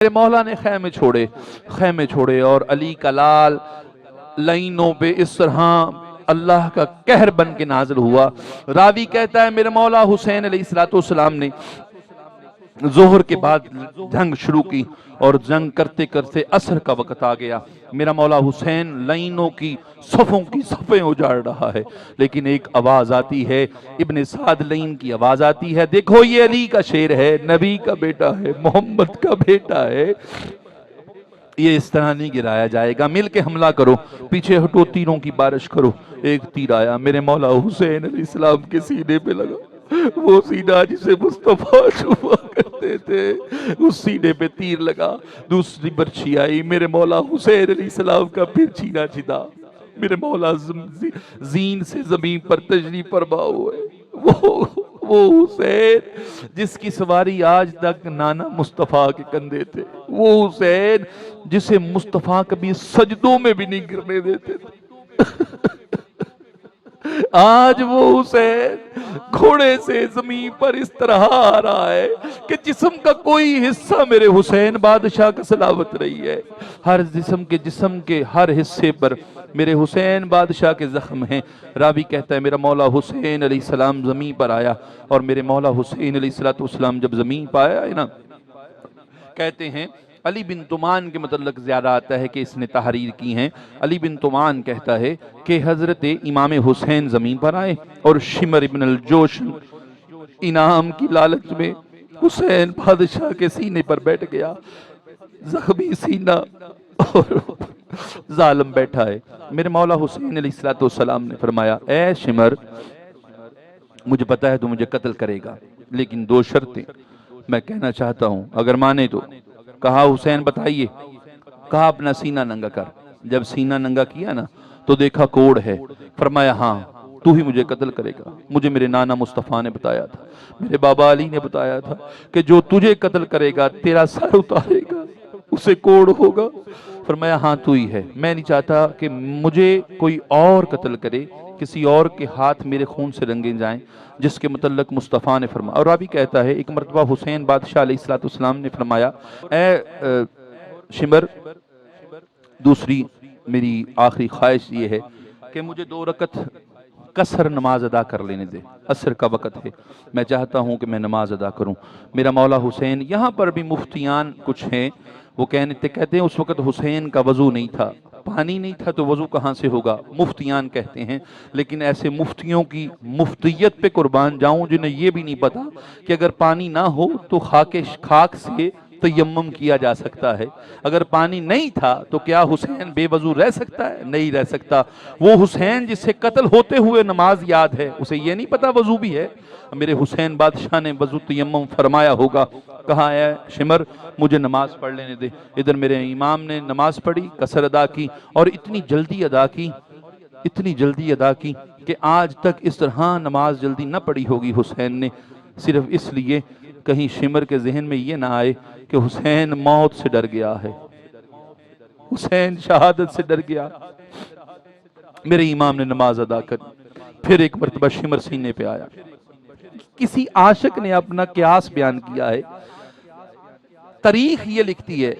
میرے مولا نے خیمے چھوڑے اور علی کا لال لائنوں پہ اس طرح اللہ کا قہر بن کے نازل ہوا۔ راوی کہتا ہے میرے مولا حسین علیہ السلام نے ظہر کے بعد جنگ شروع کی اور جنگ کرتے کرتے عصر کا وقت آ گیا۔ میرا مولا حسین لائنوں کی صفوں کی صفیں اجاڑ رہا ہے، لیکن ایک آواز آتی ہے، ابن سعد لائن کی آواز آتی ہے، دیکھو یہ علی کا شیر ہے، نبی کا بیٹا ہے، محمد کا بیٹا ہے، یہ اس طرح نہیں گرایا جائے گا، مل کے حملہ کرو، پیچھے ہٹو، تیروں کی بارش کرو۔ ایک تیر آیا، میرے مولا حسین علیہ السلام کے سینے پہ لگا، وہ سینہ جسے مصطفیٰ چھپا کرتے تھے، اس سینے پہ تیر لگا۔ دوسری برچھی آئی، میرے مولا حسین علیہ السلام کا پھر سینہ چھدا، میرے مولا زین سے زمین پر تشریف فرما ہوئے، وہ حسین جس کی سواری آج تک نانا مصطفیٰ کے کندھے تھے، وہ حسین جسے مصطفیٰ کبھی سجدوں میں بھی نہیں گرنے دیتے تھے، آج وہ حسین گھوڑے سے زمین پر اس طرح آ رہا ہے کہ جسم کا کوئی حصہ میرے حسین بادشاہ کا سلامت نہیں ہے، ہر جسم کے ہر حصے پر میرے حسین بادشاہ کے زخم ہیں۔ راوی کہتا ہے میرا مولا حسین علیہ السلام زمین پر آیا، اور میرے مولا حسین علیہ السلام جب زمین پر آیا ہے نا، کہتے ہیں علی بن تمان کے متعلق زیادہ آتا ہے کہ اس نے تحریر کی ہیں۔ علی بن تمان کہتا ہے کہ حضرت امام حسین زمین پر آئے اور شمر ابن الجوشن انعام کی لالچ میں حسین بادشاہ کے سینے پر بیٹھ گیا، زخمی سینہ اور ظالم بیٹھا ہے۔ میرے مولا حسین علیہ السلام نے فرمایا، اے شمر، مجھے پتا ہے تو مجھے قتل کرے گا، لیکن دو شرطیں میں کہنا چاہتا ہوں، اگر مانے تو۔ کہا حسین بتائیے، کہا اپنا سینہ ننگا کر۔ جب سینہ ننگا کیا نا تو دیکھا کوڑ ہے، فرمایا ہاں تو ہی مجھے قتل کرے گا، مجھے میرے نانا مصطفیٰ نے بتایا تھا، میرے بابا علی نے بتایا تھا کہ جو تجھے قتل کرے گا تیرا سر اتارے گا، اسے کوڑ ہوگا۔ فرمایا ہاں تو ہی ہے، میں نہیں چاہتا کہ مجھے کوئی اور قتل کرے، کسی اور کے ہاتھ میرے خون سے رنگے جائیں، جس کے متعلق مصطفیٰ نے فرمایا۔ اور ابھی کہتا ہے ایک مرتبہ حسین بادشاہ علیہ السلام نے فرمایا، اے شمر، دوسری میری آخری خواہش یہ ہے کہ مجھے 2 رکعت قصر نماز ادا کر لینے دے، عصر کا وقت ہے، میں چاہتا ہوں کہ میں نماز ادا کروں۔ میرا مولا حسین، یہاں پر بھی مفتیان کچھ ہیں، وہ کہتے ہیں اس وقت حسین کا وضو نہیں تھا، پانی نہیں تھا تو وضو کہاں سے ہوگا، مفتیان کہتے ہیں، لیکن ایسے مفتیوں کی مفتیت پہ قربان جاؤں جنہیں یہ بھی نہیں پتا کہ اگر پانی نہ ہو تو خاک سے تیمم کیا جا سکتا ہے، اگر پانی نہیں تھا تو کیا حسین بے وضو رہ سکتا ہے؟ نہیں رہ سکتا۔ وہ حسین جسے قتل ہوتے ہوئے نماز یاد ہے، اسے یہ نہیں پتا وضو بھی ہے؟ میرے حسین بادشاہ نے وضو تیمم فرمایا ہوگا، کہا اے شمر مجھے نماز پڑھ لینے دے۔ ادھر میرے امام نے نماز پڑھی، قصر ادا کی، اور اتنی جلدی ادا کی کہ آج تک اس طرح نماز جلدی نہ پڑھی ہوگی حسین نے، صرف اس لیے کہیں شمر کے ذہن میں یہ نہ آئے کہ حسین موت سے ڈر گیا ہے، حسین شہادت سے ڈر گیا۔ میرے امام نے نماز ادا کر، پھر ایک مرتبہ شمر سینے پہ آیا۔ کسی عاشق نے اپنا قیاس بیان کیا ہے، تاریخ یہ لکھتی ہے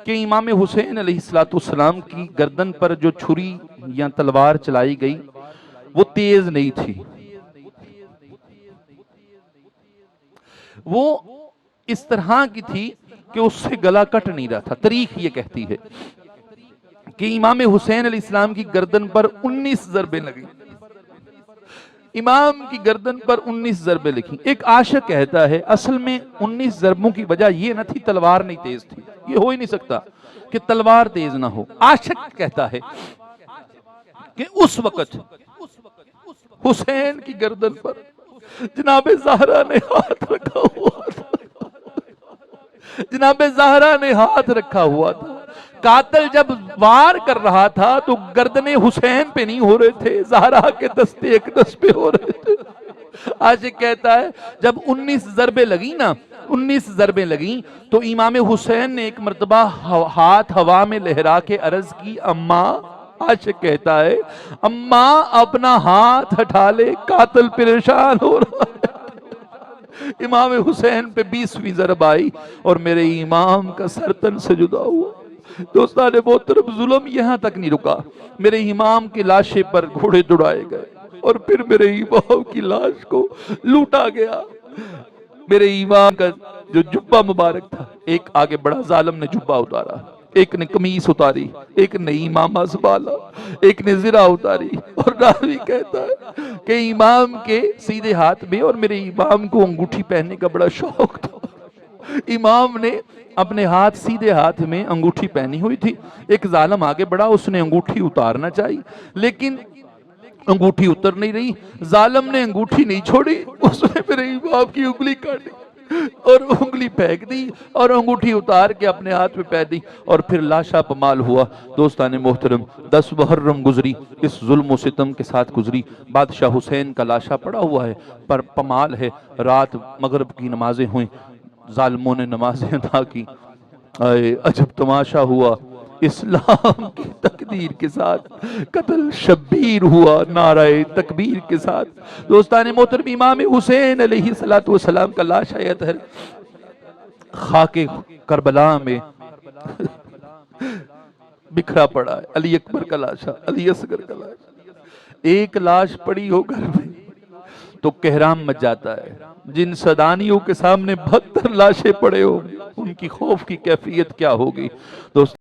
کہ امام حسین علیہ السلام کی گردن پر جو چھری یا تلوار چلائی گئی وہ تیز نہیں تھی، وہ اس طرح کی تھی کہ اس سے گلا کٹ نہیں رہا تھا۔ تاریخ یہ کہتی ہے کہ امام حسین علیہ السلام کی گردن پر 19 ضربیں لگیں، امام کی گردن پر 19 ضربیں لکھی۔ ایک عاشق کہتا ہے اصل میں 19 ضربوں کی وجہ یہ نہ تھی تلوار نہیں تیز تھی، یہ ہو ہی نہیں سکتا کہ تلوار تیز نہ ہو۔ عاشق کہتا ہے کہ اس وقت حسین کی گردن پر جناب زہرا نے ہاتھ رکھا ہوا تھا، جناب زہرا نے ہاتھ رکھا ہوا تھا۔ قاتل جب وار کر رہا تھا تو گردن حسین پہ نہیں ہو رہے تھے، زہرا کے دستے اقدس پہ ہو رہے تھے۔ عاشق کہتا ہے جب 19 ضربیں لگیں تو امام حسین نے ایک مرتبہ ہاتھ ہوا میں لہرا کے عرض کی، اماں، عاشق کہتا ہے اماں اپنا ہاتھ ہٹا لے، قاتل پریشان ہو رہا ہے۔ امام حسین پہ 20ویں ضرب آئی اور میرے امام کا سر تن سے جدا ہوا۔ دوستان محترم، ظلم یہاں تک نہیں رکا، میرے امام کی لاشیں پر گھوڑے دوڑائے گئے اور پھر میرے امام کی لاش کو لوٹا گیا۔ میرے امام کا جو جبہ مبارک تھا، ایک آگے بڑا ظالم نے جبہ اتارا، ایک نے قمیص اتاری، ایک نے امامہ سنبھالا، ایک نے زرہ اتاری، اور راوی کہتا ہے کہ امام کے سیدھے ہاتھ میں، اور میرے امام کو انگوٹھی پہننے کا بڑا شوق تھا، امام نے اپنے ہاتھ سیدھے ہاتھ میں انگوٹھی پہنی ہوئی تھی، ایک ظالم آگے بڑھا، اس نے انگوٹھی اتارنا چاہی لیکن انگوٹھی اتر نہیں رہی، ظالم نے انگوٹھی نہیں چھوڑی، اس نے میرے امام کی انگلی کاٹی اور انگلی پھینک دی اور انگوٹھی اتار کے اپنے ہاتھ میں پہن دی، اور پھر لاشا پمال ہوا۔ دوستان محترم، 10 محرم گزری، اس ظلم و ستم کے ساتھ گزری، بادشاہ حسین کا لاشا پڑا ہوا ہے، پر پمال ہے، رات مغرب کی نمازیں ہوئیں، ظالموں نے نمازیں ادا کی، آئے عجب تماشا ہوا، اسلام کی تقدیر کے ساتھ قتل شبیر ہوا، نعرہ تکبیر کے ساتھ۔ دوستان محترم، امام حسین علیہ السلام کا لاشا اطہر خاک کربلا میں بکھرا پڑا ہے، علی اکبر کا لاشا، علی اصغر کا لاشا، ایک لاش پڑی ہو گھر میں تو کہرام مچ جاتا ہے، جن صدانیوں کے سامنے 72 لاشیں پڑے ہوں ان کی خوف کی کیفیت کیا ہوگی دوست